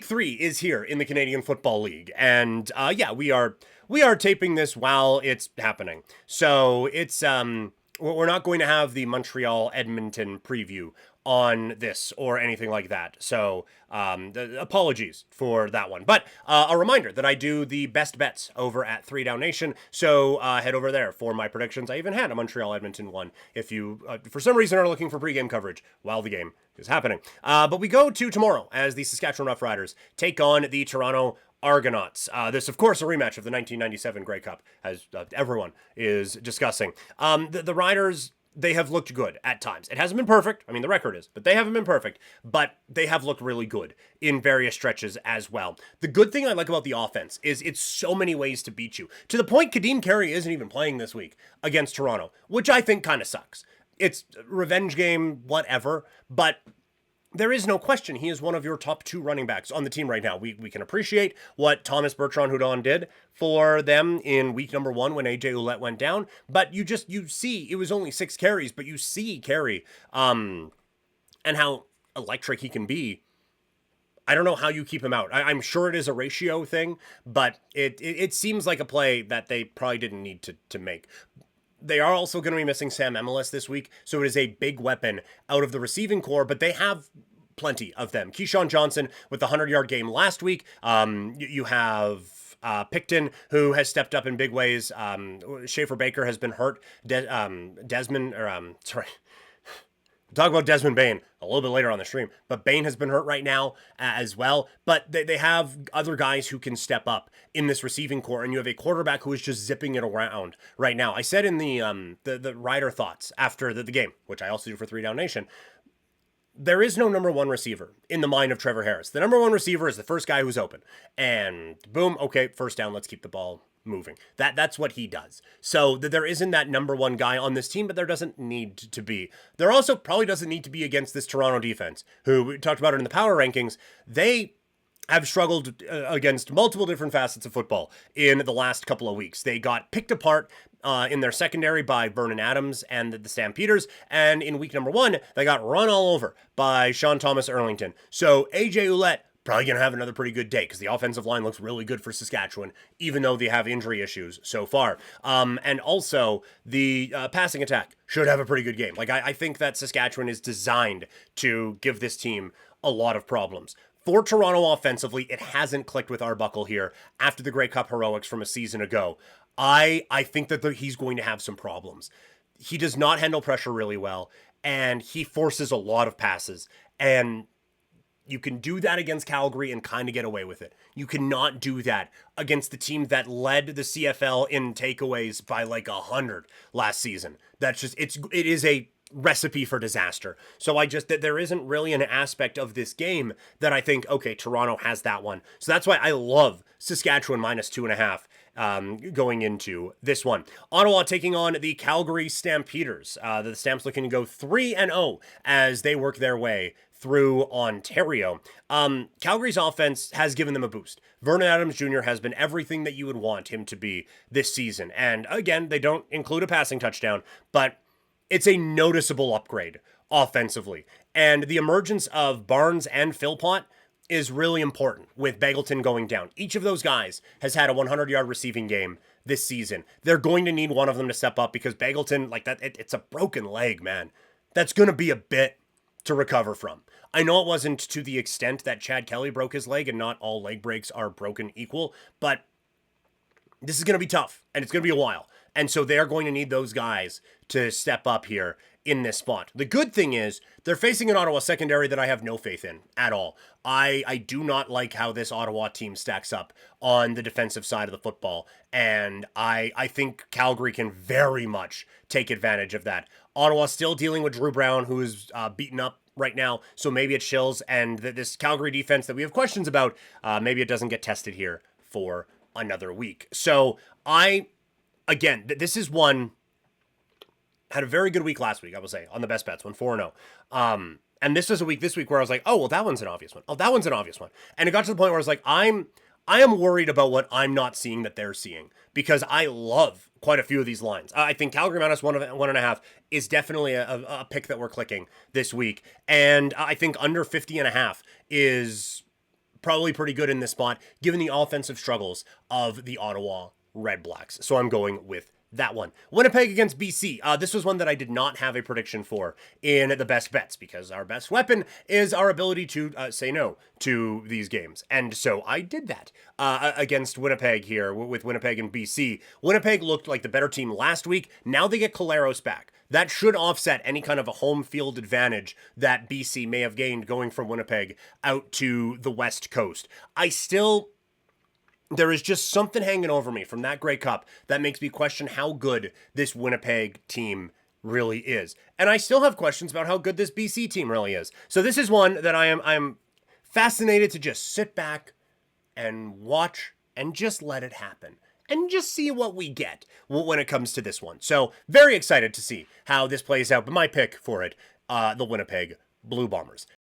3 is here in the Canadian Football League, and yeah, we are taping this while it's happening. So it's we're not going to have the Montreal Edmonton preview on this or anything like that. So apologies for that one. But a reminder that I do the best bets over at 3 Down Nation. So head over there for my predictions. I even had a Montreal Edmonton one if you, for some reason, are looking for pregame coverage while the game is happening. But we go to tomorrow as the Saskatchewan Roughriders take on the Toronto Argonauts. This, of course, a rematch of the 1997 Grey Cup, as everyone is discussing. The Riders, they have looked good at times. It hasn't been perfect. I mean, the record is, but they haven't been perfect. But they have looked really good in various stretches as well. The good thing I like about the offense is it's so many ways to beat you. To the point, Kadeem Carey isn't even playing this week against Toronto, which I think kind of sucks. It's revenge game, whatever, but there is no question he is one of your top 2 running backs on the team right now. We can appreciate what Thomas Bertrand-Hudon did for them in week number 1 when AJ Ouellette went down, but you see it was only 6 carries, but you see Carey and how electric he can be. I don't know how you keep him out. I'm sure it is a ratio thing, but it seems like a play that they probably didn't need to make. They are also going to be missing Sam Emilus this week, so it is a big weapon out of the receiving core, but they have plenty of them. Keyshawn Johnson with the 100-yard game last week. You have Picton, who has stepped up in big ways. Schaefer Baker has been hurt. Talk about Desmond Bain a little bit later on the stream, but Bain has been hurt right now as well. But they have other guys who can step up in this receiving core, and you have a quarterback who is just zipping it around right now. I said in the Rider thoughts after the game, which I also do for 3 Down Nation, there is no number 1 receiver in the mind of Trevor Harris. The number 1 receiver is the first guy who's open, and boom, okay, first down, let's keep the ball moving. That's what he does. So there isn't that number 1 guy on this team, but there doesn't need to be. There also probably doesn't need to be against this Toronto defense, who we talked about it in the power rankings. They have struggled against multiple different facets of football in the last couple of weeks. They got picked apart in their secondary by Vernon Adams and the Stampeders, and in week number 1, they got run all over by Sean Thomas Erlington. So AJ Ouellette probably going to have another pretty good day because the offensive line looks really good for Saskatchewan, even though they have injury issues so far. And also, the passing attack should have a pretty good game. Like, I think that Saskatchewan is designed to give this team a lot of problems. For Toronto offensively, it hasn't clicked with Arbuckle here after the Grey Cup heroics from a season ago. I think that he's going to have some problems. He does not handle pressure really well, and he forces a lot of passes. And you can do that against Calgary and kind of get away with it. You cannot do that against the team that led the CFL in takeaways by like 100 last season. That's just, it is a recipe for disaster. So that there isn't really an aspect of this game that I think, okay, Toronto has that one. So that's why I love Saskatchewan minus 2.5 going into this one. Ottawa taking on the Calgary Stampeders. The Stamps looking to go 3-0 as they work their way through Ontario. Calgary's offense has given them a boost. Vernon Adams Jr. has been everything that you would want him to be this season. And again, they don't include a passing touchdown, but it's a noticeable upgrade offensively. And the emergence of Barnes and Philpott is really important with Bagleton going down. Each of those guys has had a 100-yard receiving game this season. They're going to need one of them to step up because Bagleton, like that, it's a broken leg, man. That's going to be a bit to recover from. I know it wasn't to the extent that Chad Kelly broke his leg, and not all leg breaks are broken equal, but this is going to be tough, and it's going to be a while. And so they're going to need those guys to step up here in this spot. The good thing is they're facing an Ottawa secondary that I have no faith in at all. I do not like how this Ottawa team stacks up on the defensive side of the football. And I think Calgary can very much take advantage of that. Ottawa still dealing with Drew Brown, who is beaten up right now. So maybe it chills. And this Calgary defense that we have questions about, maybe it doesn't get tested here for another week. So again, this is one, had a very good week last week, I will say, on the best bets, went 4-0. And this was a week this week where I was like, oh, well, that one's an obvious one. Oh, that one's an obvious one. And it got to the point where I was like, I am worried about what I'm not seeing that they're seeing, because I love quite a few of these lines. I think Calgary minus 1.5 is definitely a pick that we're clicking this week. And I think under 50.5 is probably pretty good in this spot, given the offensive struggles of the Ottawa Red Blacks. So I'm going with that one. Winnipeg against BC. This was one that I did not have a prediction for in the best bets because our best weapon is our ability to say no to these games. And so I did that against Winnipeg here with Winnipeg and BC. Winnipeg looked like the better team last week. Now they get Collaros back. That should offset any kind of a home field advantage that BC may have gained going from Winnipeg out to the West Coast. There is just something hanging over me from that Grey Cup that makes me question how good this Winnipeg team really is. And I still have questions about how good this BC team really is. So this is one that I'm fascinated to just sit back and watch and just let it happen. And just see what we get when it comes to this one. So very excited to see how this plays out. But my pick for it, the Winnipeg Blue Bombers.